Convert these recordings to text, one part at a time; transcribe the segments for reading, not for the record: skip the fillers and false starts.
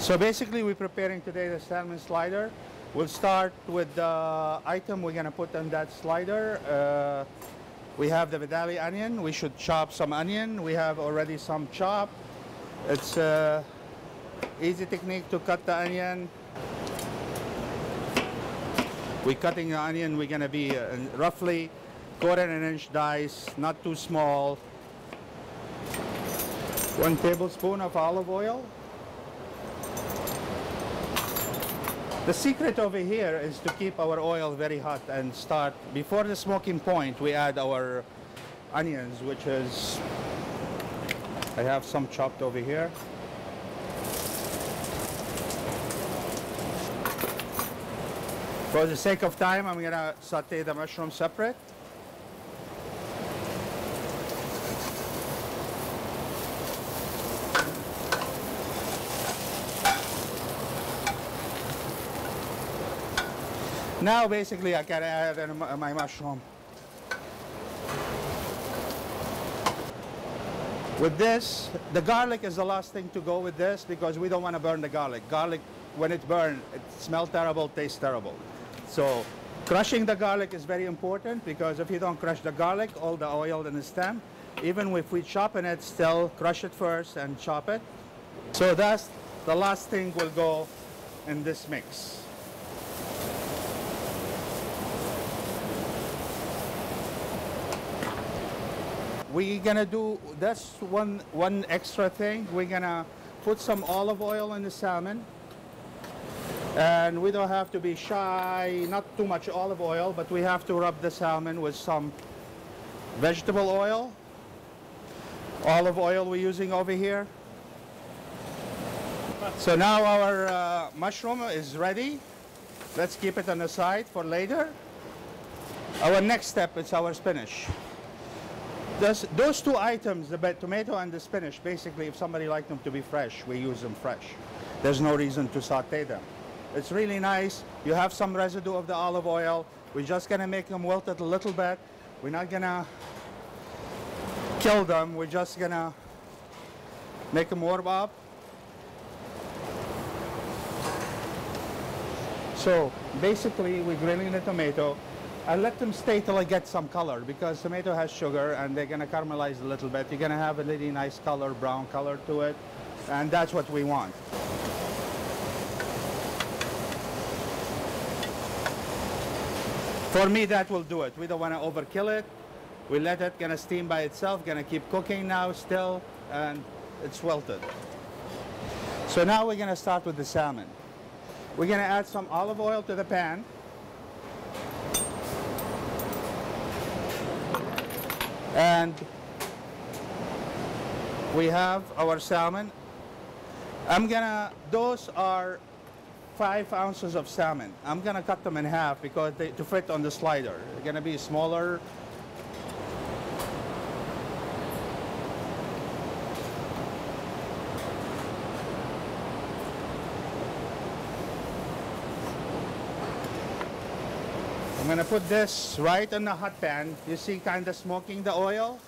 So basically we're preparing today the salmon slider. We'll start with the item we're gonna put on that slider. We have the Vidali onion. We should chop some onion. We have already some chop. It's a easy technique to cut the onion. We're cutting the onion. We're gonna be roughly 1/4 inch dice, not too small. 1 tablespoon of olive oil. The secret over here is to keep our oil very hot and start, before the smoking point, we add our onions, which is, I have some chopped over here. For the sake of time, I'm gonna saute the mushroom separate. Now basically I can add my mushroom. With this, the garlic is the last thing to go with this because we don't want to burn the garlic. Garlic, when it burns, it smells terrible, tastes terrible. So crushing the garlic is very important because if you don't crush the garlic, all the oil in the stem, even if we chop in it, still crush it first and chop it. So that's the last thing will go in this mix. We're gonna do, that's one extra thing. We're gonna put some olive oil in the salmon. And we don't have to be shy, not too much olive oil, but we have to rub the salmon with some vegetable oil. Olive oil we're using over here. So now our mushroom is ready. Let's keep it on the side for later. Our next step is our spinach. Those two items, the tomato and the spinach, basically if somebody likes them to be fresh, we use them fresh. There's no reason to saute them. It's really nice. You have some residue of the olive oil. We're just gonna make them wilted a little bit. We're not gonna kill them. We're just gonna make them warm up. So basically we're grilling the tomato. I let them stay till I get some color because tomato has sugar and they're gonna caramelize a little bit. You're gonna have a really nice color, brown color to it, and that's what we want. For me, that will do it. We don't want to overkill it. We let it gonna steam by itself, gonna keep cooking now still, and it's wilted. So now we're gonna start with the salmon. We're gonna add some olive oil to the pan. And we have our salmon. Those are 5 ounces of salmon. I'm gonna cut them in half because to fit on the slider. They're gonna be smaller. I'm gonna put this right on the hot pan. You see kind of smoking the oil.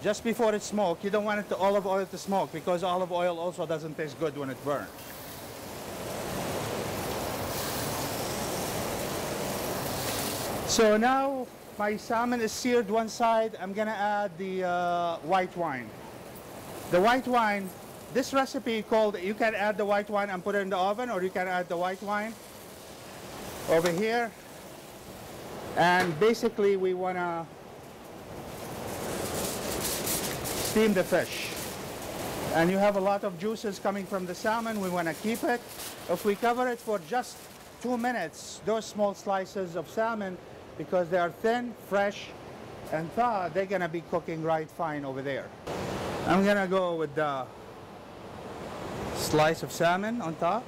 Just before it smokes, you don't want it to olive oil to smoke because olive oil also doesn't taste good when it burns. So now my salmon is seared one side. I'm gonna add the white wine. The white wine, this recipe called, you can add the white wine and put it in the oven, or you can add the white wine over here. And basically we wanna steam the fish. And you have a lot of juices coming from the salmon. We wanna keep it. If we cover it for just 2 minutes, those small slices of salmon, because they are thin, fresh, and thawed, they're gonna be cooking right fine over there. I'm gonna go with the slice of salmon on top.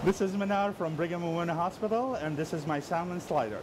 This is Manar from Brigham and Women's Hospital, and this is my salmon slider.